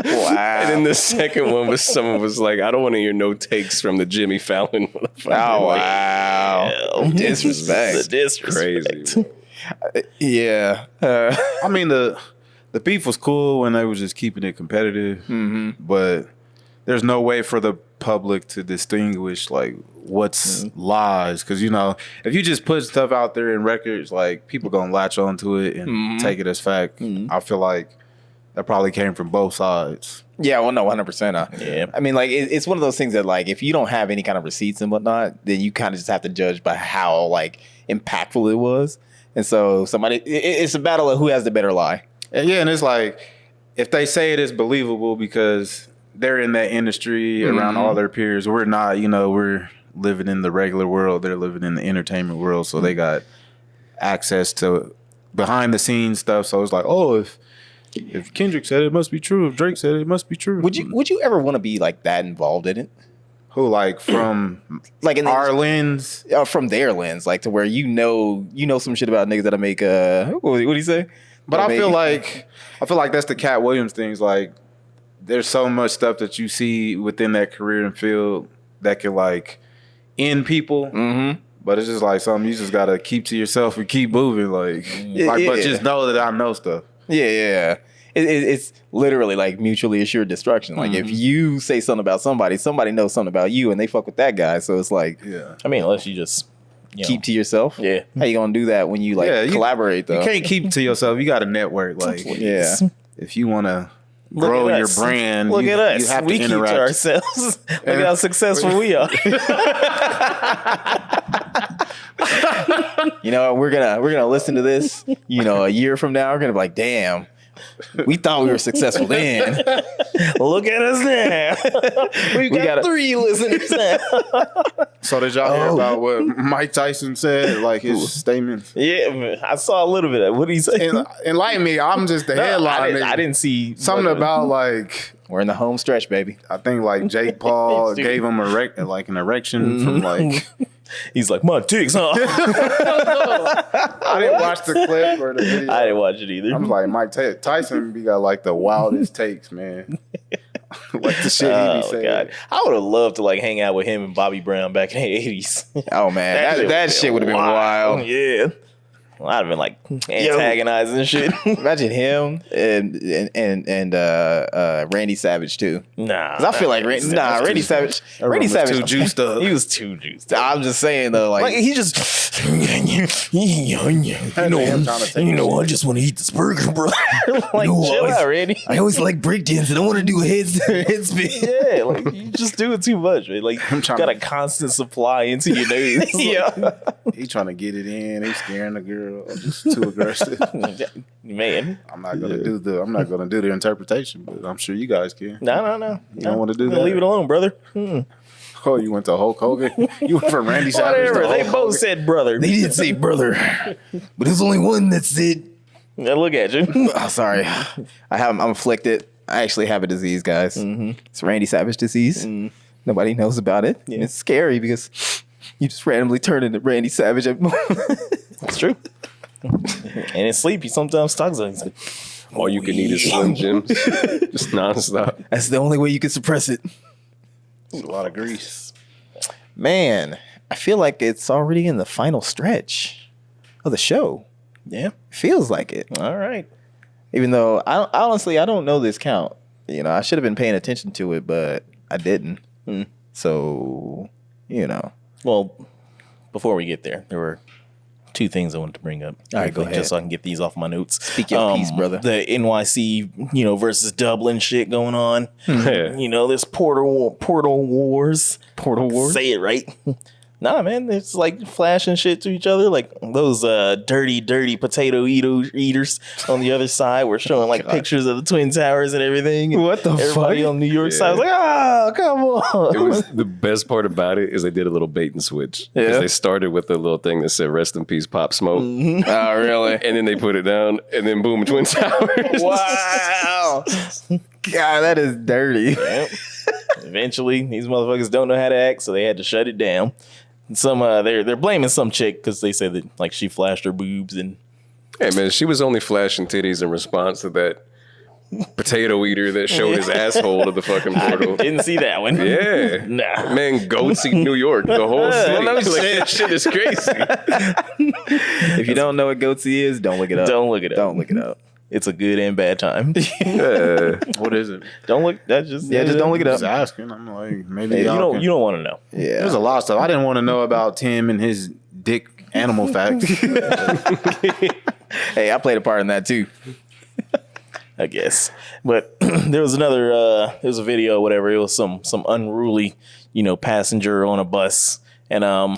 Wow. And then the second one was someone was like, I don't want to hear no takes from the Jimmy Fallon. Oh, wow. Disrespect. The disrespect. Crazy. Yeah. I mean, the beef was cool when they was just keeping it competitive, but there's no way for the public to distinguish like what's lies, because you know, if you just put stuff out there in records, like people gonna latch onto it and take it as fact. I feel like that probably came from both sides. Yeah, well, no, 100%. Yeah. I mean, like, it's one of those things that, like, if you don't have any kind of receipts and whatnot, then you kind of just have to judge by how, like, impactful it was. And so it's a battle of who has the better lie. And yeah, and it's like, if they say it is believable because they're in that industry around all their peers, we're not, you know, we're living in the regular world, they're living in the entertainment world, so they got access to behind the scenes stuff. So it's like, oh, if Kendrick said it, it must be true. If Drake said it, it must be true. Would you ever want to be like that involved in it? Who, like, from Like in our lens? From their lens, like to where you know some shit about niggas that'll make what do you say? But I feel like that's the Cat Williams things. Like, there's so much stuff that you see within that career and field that can like end people. But it's just like something you just gotta keep to yourself and keep moving. But just know that I know stuff. Yeah. It's literally like mutually assured destruction. Like if you say something about somebody knows something about you and they fuck with that guy. So it's like, I mean, unless you just keep to yourself. Yeah. How you gonna do that when you collaborate though? You can't keep to yourself. You got to network. Like, Yeah. if you want to grow your brand, Look at us. You have We to keep to interact. ourselves. Look at how successful we are. You know, we're gonna listen to this. You know, a year from now, we're gonna be like, damn. We thought we were successful then. Look at us now. we got 3 listeners now. So did y'all hear about what Mike Tyson said? Like his statements? Yeah, I saw a little bit of it. What did he say? Enlighten me. I'm just the headline. I didn't see something about like, we're in the home stretch, baby. I think like Jake Paul gave him an erection from like. He's like, my dicks, huh? I didn't watch the clip or the video. I didn't watch it either. I was like, Mike Tyson got like the wildest takes, man. Like the shit he be saying. God. I would have loved to like hang out with him and Bobby Brown back in the 80s. Oh man, that shit would have been wild. Yeah. I'd have been like antagonizing and shit. Imagine him and Randy Savage too. Nah, I feel like Randy Savage too juiced up. He was too juiced up. I'm just saying though, like he just you know, I just want to eat this burger, bro. Like, chill out, Randy. I always like breakdancing. I want to do a head spin. Yeah, like you just do it too much, man. Like you got a constant supply into your nose. Yeah, he trying to get it in. He's scaring the girl. Just too aggressive. Man, I'm not gonna do the interpretation, but I'm sure you guys can. No. You don't want to do that. Leave it alone, brother. Oh, you went to Hulk Hogan? You went from Randy Savage to Whatever. Hulk They both Hogan? said brother. they did say brother, but there's only one that said. Now look at you. Oh, sorry, I'm afflicted. I actually have a disease, guys. It's Randy Savage disease. Nobody knows about it. Yeah. It's scary because you just randomly turn into Randy Savage. It's true. And in sleep, he sometimes talks like he's like, All you can eat is Slim Jims, just nonstop. That's the only way you can suppress it. It's a lot of grease. Man, I feel like it's already in the final stretch of the show. yeah, Feels like it. all right. Even though honestly I don't know this count. You know, I should have been paying attention to it, but I didn't. So, you know. Well, before we get there were 2 things I wanted to bring up. All right, go Just ahead. so I can get these off my notes. Speak your piece, brother. The NYC, versus Dublin shit going on. Yeah. This portal wars. Portal Wars? Say it right. Nah, man, it's like flashing shit to each other. Like those dirty potato eaters on the other side were showing like pictures of the Twin Towers and everything. What the Everybody fuck? on New York side was like, come on. It was the best part about it is they did a little bait and switch. Yeah. Because they started with a little thing that said "Rest in peace, Pop Smoke," Oh, really? and then they put it down, and then boom, Twin Towers. Wow. God, that is dirty. Yep. Eventually, these motherfuckers don't know how to act, so they had to shut it down. they're blaming some chick because they say that like she flashed her boobs and. Hey man, she was only flashing titties in response to that potato eater that showed his asshole to the fucking portal. Didn't see that one. Yeah, Nah. man, goats eat New York, the whole city. no Like, shit. that shit is crazy. If you don't know what goatsy is, don't look it up. Don't look it up. Don't look it up. It's a good and bad time. What is it? Don't look. That's just Just don't look it Just up. asking. I'm like, maybe You y'all don't want to know. Yeah. There's a lot of stuff I didn't want to know about Tim and his dick animal fact. Hey, I played a part in that too. I guess. But there was there was a video, whatever. It was some unruly, passenger on a bus. And Oh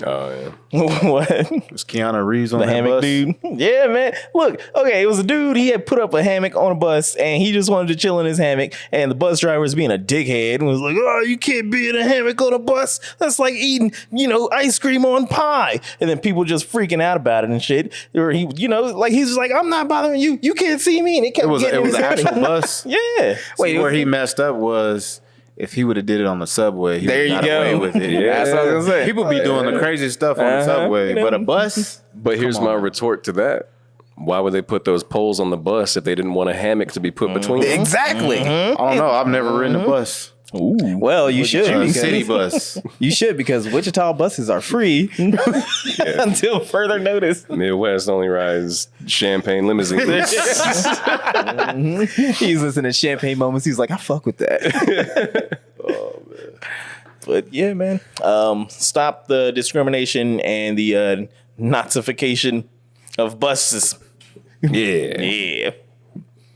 yeah. what? Was Keanu Reeves on The that hammock bus? dude. Yeah, man. Look, okay, it was a dude. He had put up a hammock on a bus and he just wanted to chill in his hammock. And the bus driver was being a dickhead and was like, "Oh, you can't be in a hammock on a bus. That's like eating, ice cream on pie." And then people just freaking out about it and shit. Or he, he's just like, "I'm not bothering you. You can't see me." And it kept It was getting in an his actual hammock. bus. Yeah. Wait, where he messed up was if he would have did it on the subway. He There would've you got go. away with it. Yeah. That's what I was gonna say. People be doing the crazy stuff on the subway, but a bus. But here's my retort to that. Why would they put those poles on the bus if they didn't want a hammock to be put between them? Exactly. I don't know. I've never ridden a bus. Ooh. Well, you should. A Because, city bus. you should because Wichita buses are free until further notice. Midwest only rides champagne limousines. He's listening to Champagne Moments. He's like, I fuck with that. But yeah, man. Stop the discrimination and the Nazification of buses. Yeah. Yeah.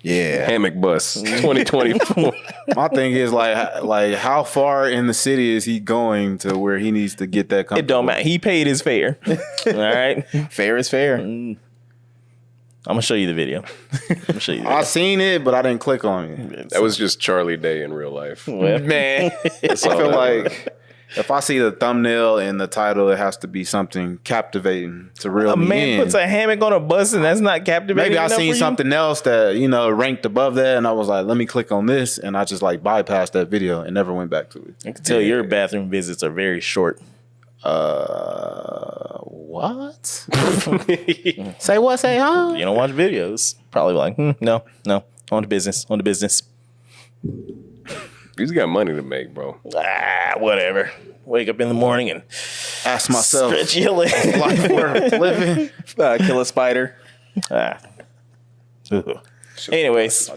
Yeah. Hammock bus 2024. My thing is like how far in the city is he going to where he needs to get that? It don't matter. He paid his fare. All right. Fair is fair. I'm gonna show you the video. I seen it, but I didn't click on it. That was just Charlie Day in real life. Well, Man. That's I all feel that like was. if I see the thumbnail and the title, it has to be something captivating to reel a me man in. puts a hammock on a bus and that's not captivating. Maybe I enough seen for you? something else that ranked above that, and I was like, let me click on this, and I just like bypassed that video and never went back to it. I can tell your bathroom visits are very short. What? Say what? Say huh? You don't watch videos. Probably like, no, on to business. He's got money to make, bro. Whatever. Wake up in the morning and Ask myself, stretch your legs. life worth living? Kill a spider. Anyways,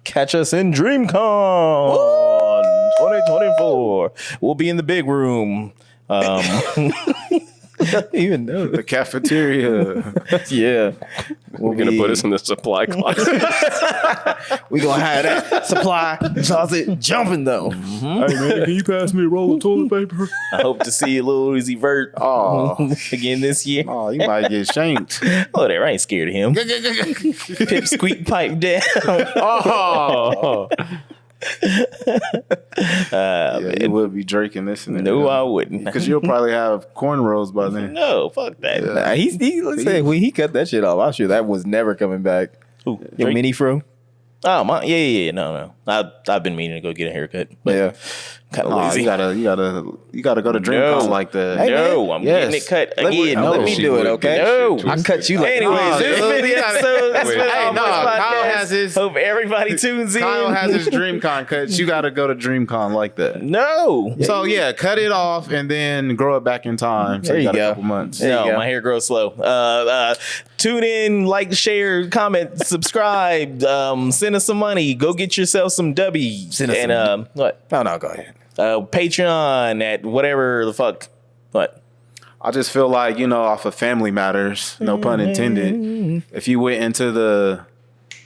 catch us in DreamCon 2024. We'll be in the big room. Even know. The cafeteria. Yeah. We're going to put us in the supply closet. We gonna have that supply closet jumping though. Hey man, can you pass me a roll of toilet paper? I hope to see Lil Uzi Vert again this year. Oh, you might get shanked. Oh, there, I ain't scared of him. Pip squeak pipe down. Oh. You would be draking this and No, I wouldn't. because you'll probably have cornrows by then. No, fuck that. Nah, let's say when he cut that shit off, I'm sure that was never coming back. Who, Your Drake? mini fro. Oh, my, yeah. No. I've been meaning to go get a haircut, but Yeah. kind of Nah, lazy. you gotta go to DreamCon like that. Hey, No, I'm Yes. getting it cut Let me- again. let me She do it, would okay? get No. shit I twisted. cut you like Anyways, Nah, this look, been the you gotta- episode. That's Wait, been hey, our nah, podcast. Kyle has his- Hope everybody tunes in. Kyle has his DreamCon cuts. You gotta go to DreamCon like that. No. So yeah, cut it off and then grow it back in time. So There you got go. a couple months. There you No, go. my hair grows slow. Tune in, like, share, comment, subscribe, send us some money. Go get yourself some W's. Send us and some- what? No, go ahead. Patreon at whatever the fuck. What? I just feel like, off of Family Matters, no pun intended, if you went into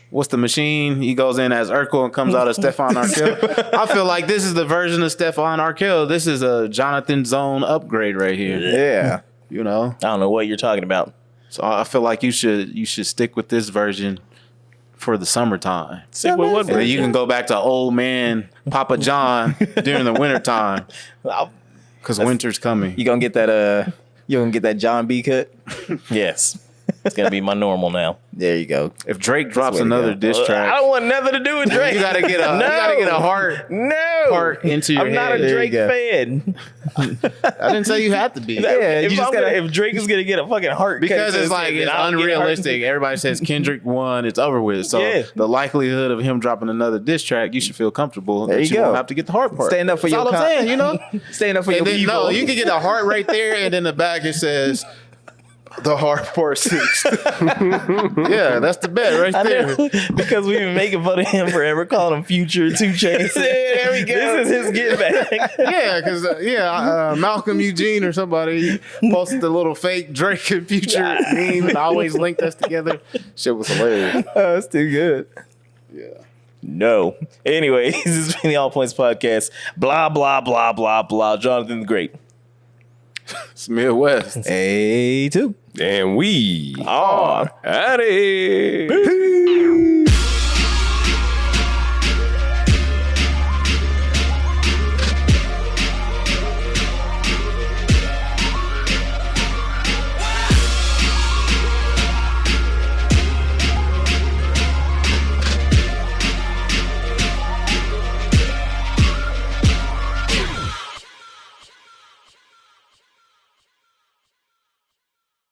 what's the machine? He goes in as Urkel and comes out as Stefan Arkell. I feel like this is the version of Stefan Arkell. This is a Jonathan Zone upgrade right here. Yeah. I don't know what you're talking about. So I feel like you should stick with this version for the summertime. Sick with what? And then you can go back to old man Papa John during the wintertime. Because winter's coming. You gonna get that John B cut? Yes. It's gonna be my normal now. There you go. If Drake drops way to another go. diss I track, don't want nothing to do with Drake. you gotta get a heart No, into your I'm not head. a There Drake you go. fan. I didn't say you have to be. Yeah, you just gotta- if Drake is gonna get a fucking heart Because cut to it's his like head, then it's I'll get a heart unrealistic. Everybody says Kendrick won, it's over with. So Yeah. the likelihood of him dropping another diss track, you should feel comfortable. There that you go. won't have to get the heart part. Stand up for That's your all I'm saying, you know. Stand up for your And then people. no, you can get the heart right there, and then the back it says the heart part 6. Yeah, that's the bet right I there. know, because we've been making fun of him forever, calling him Future 2 Chainz. There we go. This is his get back. Yeah, because Malcolm Eugene or somebody posted the little fake Drake and Future meme and always linked us together. Shit was hilarious. Oh, that's too good. No. Anyways, this has been the All Points Podcast. Blah, blah, blah, blah, blah. Jonathan the Great. It's Midwest. A2. And we Oh. out of here. Peace.